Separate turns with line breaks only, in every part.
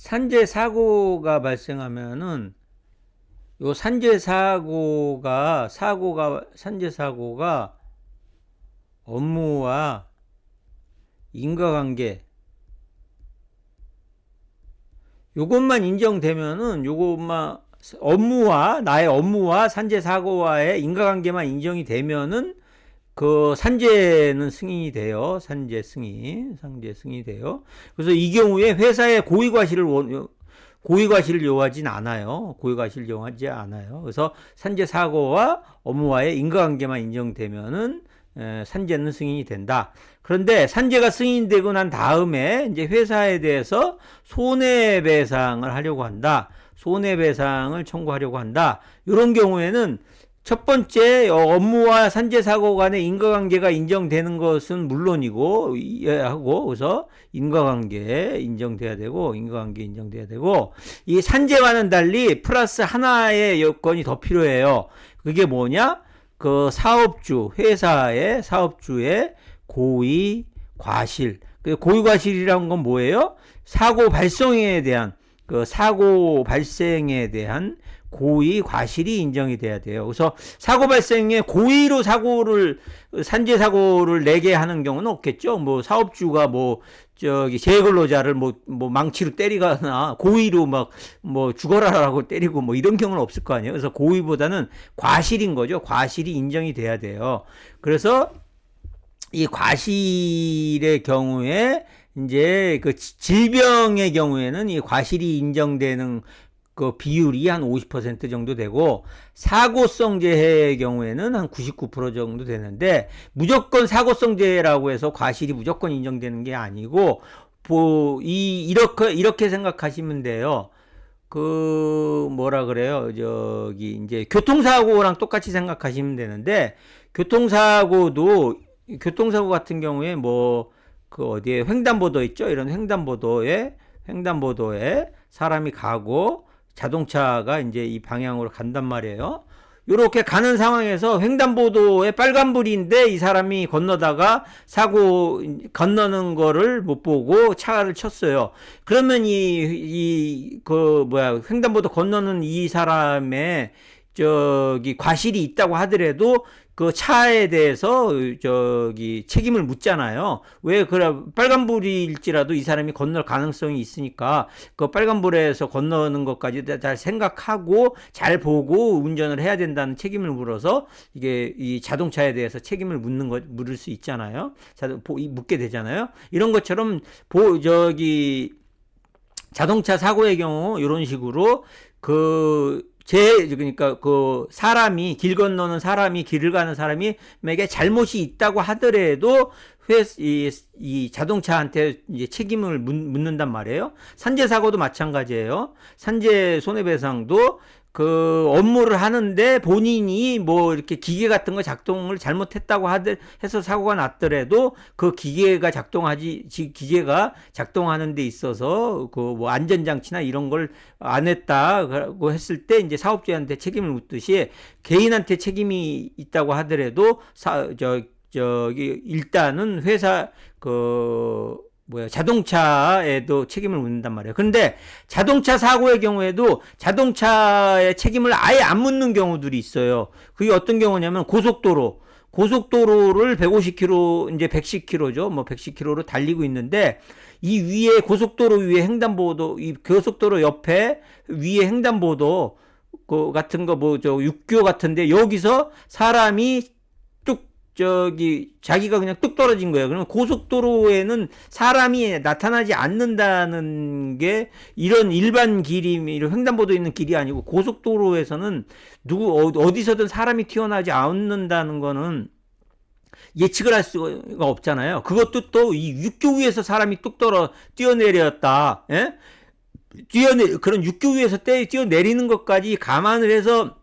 산재 사고가 발생하면은 요 산재 사고가 업무와 인과관계 요것만 인정되면은 요것만 나의 업무와 산재 사고와의 인과관계만 인정이 되면은 그 산재는 승인이 돼요. 산재 승인이 돼요. 그래서 이 경우에 회사에 고의과실을 요하진 않아요. 고의과실을 요하지 않아요. 그래서 산재 사고와 업무와의 인과관계만 인정되면은 산재는 승인이 된다. 그런데 산재가 승인되고 난 다음에 이제 회사에 대해서 손해배상을 하려고 한다. 손해배상을 청구하려고 한다. 이런 경우에는 첫 번째 업무와 산재 사고 간의 인과관계가 인정되는 것은 물론이고 하고 그래서 인과관계 인정돼야 되고 이 산재와는 달리 플러스 하나의 요건이 더 필요해요. 그게 뭐냐? 그 회사의 사업주의 고의 과실. 고의 과실이란 건 뭐예요? 사고 발생에 대한 고의 과실이 인정이 돼야 돼요. 그래서 사고 발생에 고의로 산재 사고를 내게 하는 경우는 없겠죠. 뭐 사업주가 재근로자를 망치로 때리거나 고의로 죽어라라고 때리고 이런 경우는 없을 거 아니에요. 그래서 고의보다는 과실인 거죠. 과실이 인정이 돼야 돼요. 그래서 이 과실의 경우에 이제 그 질병의 경우에는 이 과실이 인정되는 그 비율이 한 50% 정도 되고 사고성 재해의 경우에는 한 99% 정도 되는데 무조건 사고성 재해라고 해서 과실이 무조건 인정되는 게 아니고 이렇게 생각하시면 돼요. 이제 교통사고랑 똑같이 생각하시면 되는데 교통사고 같은 경우에 어디에 횡단보도 있죠? 이런 횡단보도에 사람이 가고 자동차가 이제 이 방향으로 간단 말이에요. 이렇게 가는 상황에서 횡단보도에 빨간불인데 이 사람이 건너다가 건너는 거를 못 보고 차를 쳤어요. 그러면 횡단보도 건너는 이 사람의 과실이 있다고 하더라도 그 차에 대해서 책임을 묻잖아요. 왜 빨간불일지라도 이 사람이 건널 가능성이 있으니까 그 빨간불에서 건너는 것까지 잘 생각하고 잘 보고 운전을 해야 된다는 책임을 물어서 이게 이 자동차에 대해서 책임을 물을 수 있잖아요. 묻게 되잖아요. 이런 것처럼 자동차 사고의 경우 이런 식으로 그러니까 길 건너는 길을 가는 사람에게 잘못이 있다고 하더라도 이 자동차한테 이제 책임을 묻는단 말이에요. 산재 사고도 마찬가지예요. 산재 손해배상도 그 업무를 하는데 본인이 이렇게 기계 같은 거 작동을 잘못했다고 해서 사고가 났더라도 그 기계가 작동하는 데 있어서 안전장치나 이런 걸 안 했다고 했을 때 이제 사업주한테 책임을 묻듯이 개인한테 책임이 있다고 하더라도 일단은 회사 자동차에도 책임을 묻는단 말이에요. 그런데 자동차 사고의 경우에도 자동차의 책임을 아예 안 묻는 경우들이 있어요. 그게 어떤 경우냐면 고속도로를 150km, 이제 110km죠. 110km로 달리고 있는데, 이 위에 고속도로 위에 횡단보도, 이 고속도로 옆에 위에 횡단보도, 같은 거, 육교 같은데, 여기서 사람이 자기가 그냥 뚝 떨어진 거예요. 그러면 고속도로에는 사람이 나타나지 않는다는 게 이런 일반 이런 횡단보도 있는 길이 아니고 고속도로에서는 어디서든 사람이 튀어나오지 않는다는 거는 예측을 할 수가 없잖아요. 그것도 또 이 육교 위에서 사람이 뛰어내렸다. 예? 그런 육교 위에서 뛰어내리는 것까지 감안을 해서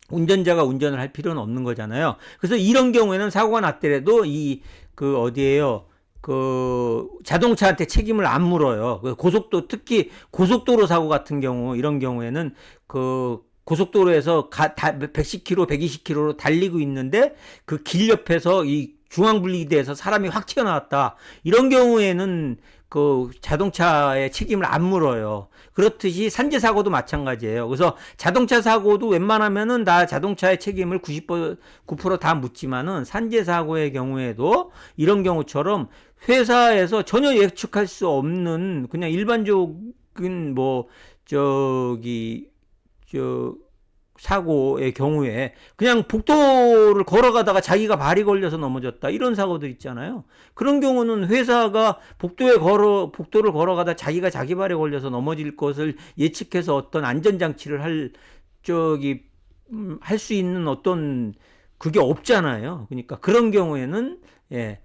운전자가 운전을 할 필요는 없는 거잖아요. 그래서 이런 경우에는 사고가 났더라도 자동차한테 책임을 안 물어요. 특히 고속도로 사고 같은 경우, 이런 경우에는 고속도로에서 110km, 120km로 달리고 있는데 그 길 옆에서 이 중앙분리돼서 사람이 확 튀어나왔다. 이런 경우에는 그 자동차의 책임을 안 물어요. 그렇듯이 산재 사고도 마찬가지예요. 그래서 자동차 사고도 웬만하면은 다 자동차의 책임을 99%다 묻지만은 산재 사고의 경우에도 이런 경우처럼 회사에서 전혀 예측할 수 없는 그냥 일반적인 뭐 저기 저 사고의 경우에 그냥 복도를 걸어가다가 자기가 발이 걸려서 넘어졌다 이런 사고도 있잖아요. 그런 경우는 회사가 복도를 걸어가다 자기가 자기 발에 걸려서 넘어질 것을 예측해서 어떤 안전장치를 할 수 있는 어떤 그게 없잖아요. 그러니까 그런 경우에는 예,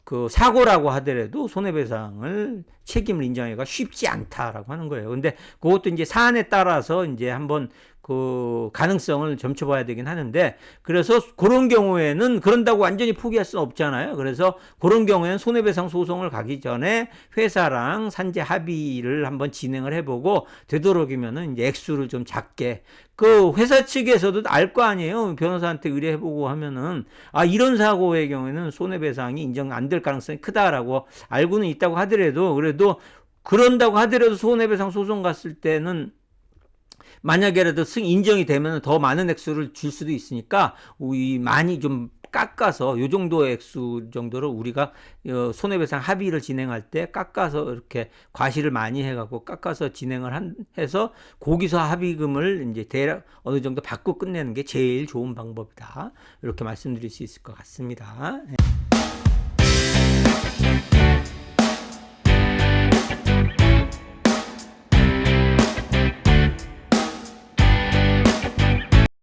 그 사고라고 하더라도 손해배상을 책임을 인정하기가 쉽지 않다라고 하는 거예요. 근데 그것도 이제 사안에 따라서 이제 한번 그 가능성을 점쳐봐야 되긴 하는데, 그래서 그런 경우에는 그런다고 완전히 포기할 수는 없잖아요. 그래서 그런 경우에는 손해배상 소송을 가기 전에 회사랑 산재 합의를 한번 진행을 해보고 되도록이면은 이제 액수를 좀 작게, 그 회사 측에서도 알 거 아니에요. 변호사한테 의뢰해보고 하면은 아 이런 사고의 경우에는 손해배상이 인정 안 될 가능성이 크다라고 알고는 있다고 하더라도, 그래도 그런다고 하더라도 손해배상 소송 갔을 때는 만약에라도 인정이 되면 더 많은 액수를 줄 수도 있으니까 많이 좀 깎아서 요 정도 액수 정도로 우리가 손해배상 합의를 진행할 때 깎아서 이렇게 과실을 많이 해갖고 깎아서 진행을 해서 거기서 합의금을 이제 대략 어느 정도 받고 끝내는 게 제일 좋은 방법이다. 이렇게 말씀드릴 수 있을 것 같습니다.